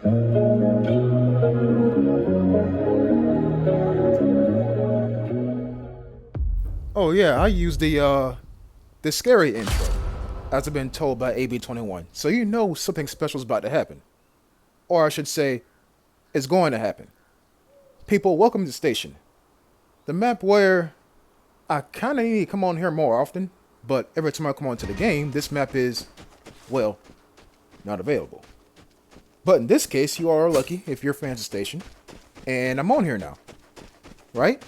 Oh yeah, I use the scary intro, as I've been told by AB21. So you know something special is about to happen. Or I should say, it's going to happen. People, welcome to the station. The map where I kinda need to come on here more often, but every time I come onto the game, this map is, well, not available. But in this case, you are lucky if you're fans of station. And I'm on here now. Right?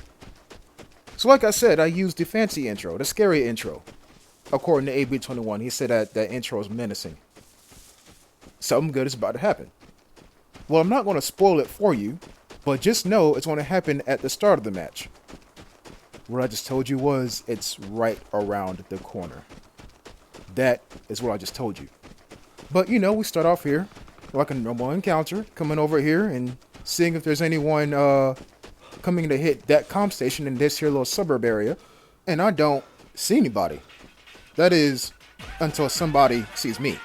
So like I said, I used the fancy intro, the scary intro. According to AB21, he said that that intro is menacing. Something good is about to happen. Well, I'm not going to spoil it for you, but just know it's going to happen at the start of the match. What I just told you was, it's right around the corner. That is what I just told you. But you know, we start off here, like a normal encounter, coming over here and seeing if there's anyone coming to hit that comp station in this here little suburb area. And I don't see anybody. That is, until somebody sees me.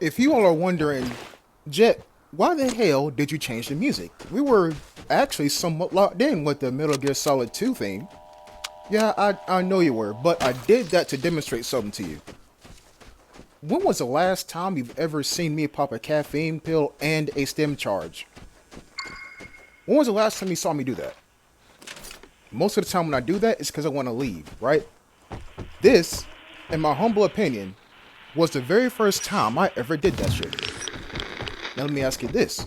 If you all are wondering, Jet, why the hell did you change the music? We were actually somewhat locked in with the Metal Gear Solid 2 theme. Yeah, I know you were, but I did that to demonstrate something to you. When was the last time you've ever seen me pop a caffeine pill and a stem charge? When was the last time you saw me do that? Most of the time when I do that, it's because I want to leave, right? This, in my humble opinion, was the very first time I ever did that shit. Now let me ask you this.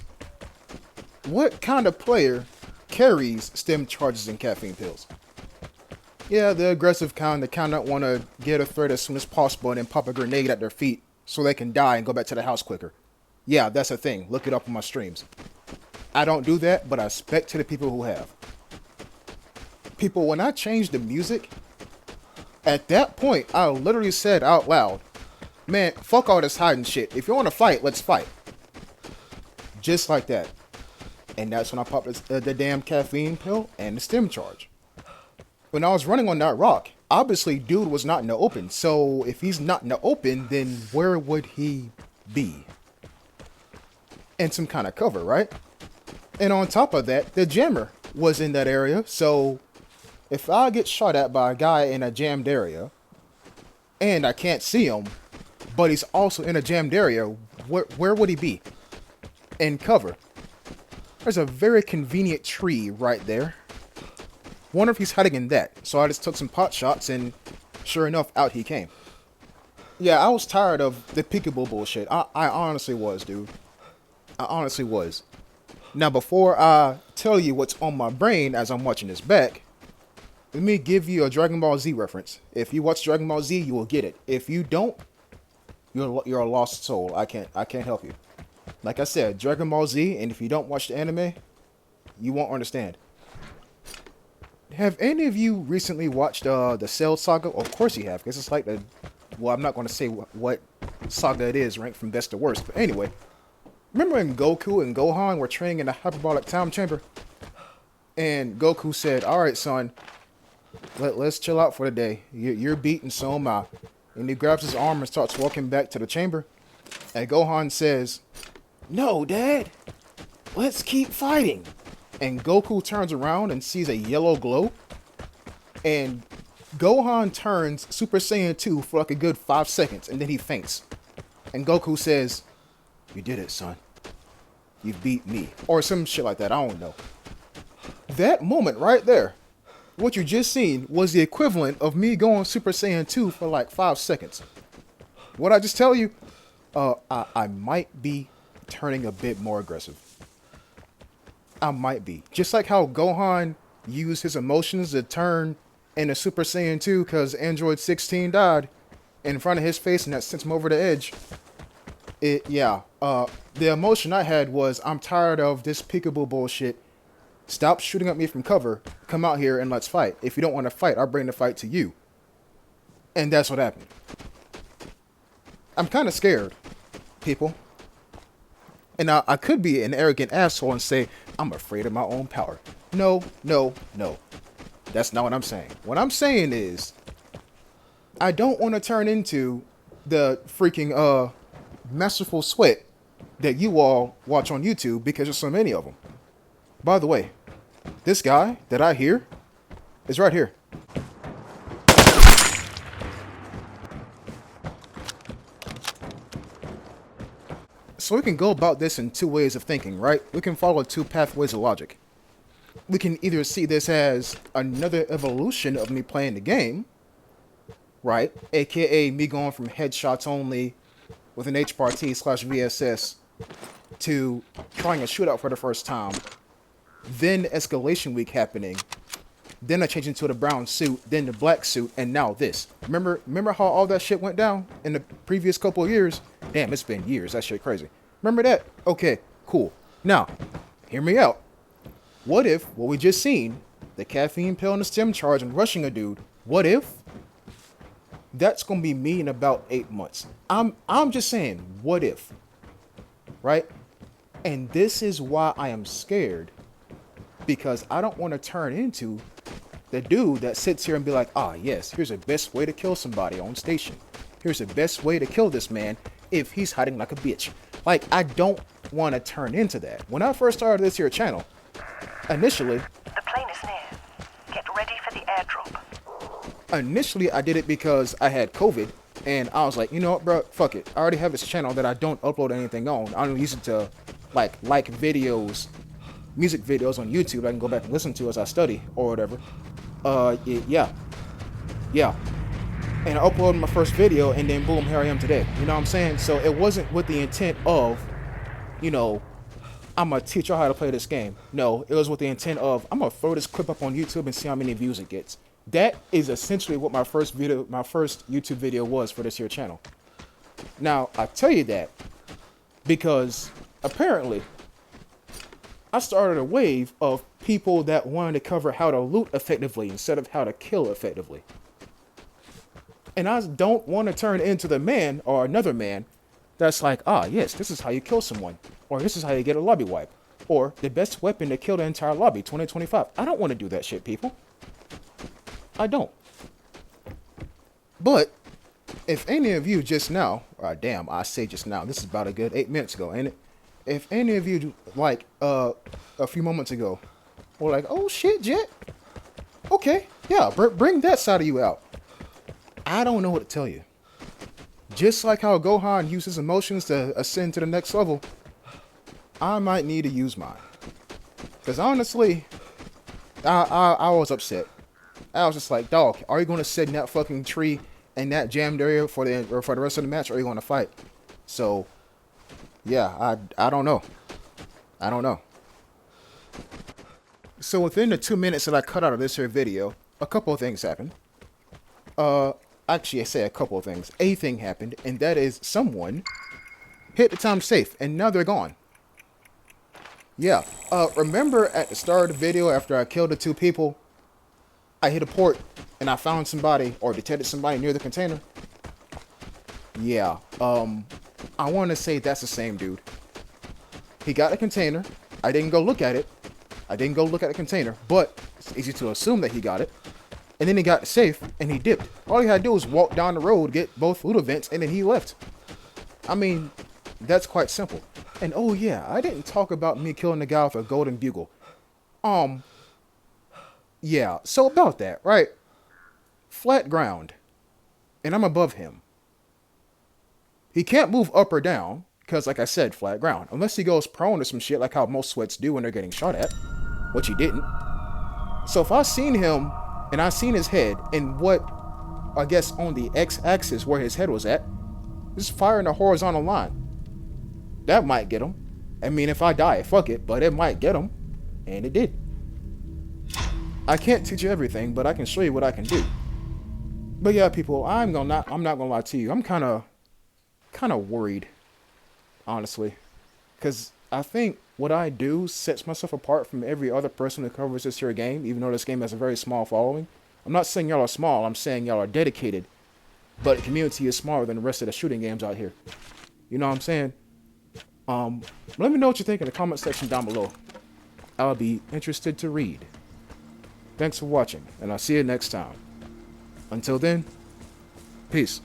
What kind of player carries stem charges and caffeine pills? Yeah, the aggressive kind that kind of want to get a threat as soon as possible and then pop a grenade at their feet so they can die and go back to the house quicker. Yeah, that's a thing. Look it up on my streams. I don't do that, but I respect to the people who have. People, when I changed the music, at that point, I literally said out loud, man, fuck all this hiding shit. If you want to fight, let's fight. Just like that. And that's when I popped the damn caffeine pill and the stem charge. When I was running on that rock, obviously dude was not in the open. So if he's not in the open, then where would he be? In some kind of cover, right? And on top of that, the jammer was in that area. So if I get shot at by a guy in a jammed area and I can't see him, but he's also in a jammed area, where would he be? In cover. There's a very convenient tree right there. Wonder if he's hiding in that. So I just took some pot shots and sure enough, out he came. Yeah, I was tired of the peekaboo bullshit. I honestly was, dude. I honestly was. Now, before I tell you what's on my brain as I'm watching this back, let me give you a Dragon Ball Z reference. If you watch Dragon Ball Z, you will get it. If you don't, you're a lost soul. I can't help you. Like I said, Dragon Ball Z, and if you don't watch the anime, you won't understand. Have any of you recently watched the Cell Saga? Of course you have, because it's like the. Well, I'm not going to say what saga it is, ranked from best to worst. But anyway, remember when Goku and Gohan were training in the hyperbolic time chamber? And Goku said, "All right, son, let's chill out for the day. You're beat and so am I." And he grabs his arm and starts walking back to the chamber. And Gohan says, "No, Dad, let's keep fighting." And Goku turns around and sees a yellow glow. And Gohan turns Super Saiyan 2 for like a good 5 seconds, and then he faints. And Goku says, "You did it, son. You beat me." Or some shit like that, I don't know. That moment right there, what you just seen, was the equivalent of me going Super Saiyan 2 for like 5 seconds. What I just tell you? I might be turning a bit more aggressive. I might be. Just like how Gohan used his emotions to turn into Super Saiyan 2 because Android 16 died in front of his face and that sent him over the edge. The emotion I had was, I'm tired of this peekaboo bullshit. Stop shooting at me from cover. Come out here and let's fight. If you don't want to fight, I'll bring the fight to you. And that's what happened. I'm kind of scared, people. And I could be an arrogant asshole and say, I'm afraid of my own power. No, no, no. That's not what I'm saying. What I'm saying is, I don't want to turn into the freaking masterful sweat that you all watch on YouTube because there's so many of them. By the way, this guy that I hear is right here. So we can go about this in two ways of thinking, right? We can follow two pathways of logic. We can either see this as another evolution of me playing the game, right? AKA me going from headshots only with an HPRT/VSS to trying a shootout for the first time. Then escalation week happening. Then I changed into the brown suit, then the black suit, and now this. Remember how all that shit went down in the previous couple of years? Damn, it's been years. That shit crazy. Remember that? Okay, cool. Now, hear me out. What if what we just seen, the caffeine pill and the stem charge and rushing a dude, what if that's gonna be me in about 8 months? I'm just saying, what if? Right? And this is why I am scared. Because I don't want to turn into the dude that sits here and be like, yes, here's the best way to kill somebody on station. Here's the best way to kill this man if he's hiding like a bitch. Like, I don't want to turn into that. When I first started this here channel, initially... The plane is near. Get ready for the airdrop. Initially, I did it because I had COVID, and I was like, you know what, bro, fuck it. I already have this channel that I don't upload anything on. I don't use it to, like videos, music videos on YouTube I can go back and listen to as I study or whatever. Yeah. And I uploaded my first video, and then boom, here I am today. You know what I'm saying? So it wasn't with the intent of, I'm gonna teach y'all how to play this game. No, it was with the intent of, I'm gonna throw this clip up on YouTube and see how many views it gets. That is essentially what my first YouTube video was for this here channel. Now, I tell you that because apparently I started a wave of people that wanted to cover how to loot effectively instead of how to kill effectively. And I don't want to turn into the man or another man that's like, yes, this is how you kill someone. Or this is how you get a lobby wipe. Or the best weapon to kill the entire lobby, 2025. I don't want to do that shit, people. I don't. But if any of you just now, damn, I say just now, this is about a good 8 minutes ago, ain't it? If any of you, like, a few moments ago, were like, oh shit, Jet. Okay, yeah, bring that side of you out. I don't know what to tell you. Just like how Gohan uses emotions to ascend to the next level, I might need to use mine. Because honestly, I was upset. I was just like, dog, are you going to sit in that fucking tree in that jammed area for the rest of the match, or are you going to fight? So, yeah, I don't know. I don't know. So within the 2 minutes that I cut out of this here video, a couple of things happened. Actually, I say a couple of things. A thing happened, and that is someone hit the time safe, and now they're gone. Yeah. Remember at the start of the video after I killed the 2 people, I hit a port and I found somebody or detected somebody near the container? Yeah. I want to say that's the same dude. He got a container. I didn't go look at it. I didn't go look at the container, but it's easy to assume that he got it. And then he got the safe and he dipped. All he had to do was walk down the road, get both food events, and then he left. I mean, that's quite simple. And oh yeah, I didn't talk about me killing the guy with a golden bugle. Yeah, so about that, right? Flat ground. And I'm above him. He can't move up or down, because like I said, flat ground. Unless he goes prone or some shit like how most sweats do when they're getting shot at. Which he didn't. So if I seen him, and I seen his head, and what, I guess on the x-axis where his head was at, just firing a horizontal line. That might get him. I mean, if I die, fuck it, but it might get him. And it did. I can't teach you everything, but I can show you what I can do. But yeah, people, I'm not gonna lie to you. I'm kind of worried, honestly, because I think what I do sets myself apart from every other person who covers this here game. Even though this game has a very small following, I'm not saying y'all are small. I'm saying y'all are dedicated, but the community is smaller than the rest of the shooting games out here. You know what I'm saying? Let me know what you think in the comment section down below. I'll be interested to read. Thanks for watching, and I'll see you next time. Until then, peace.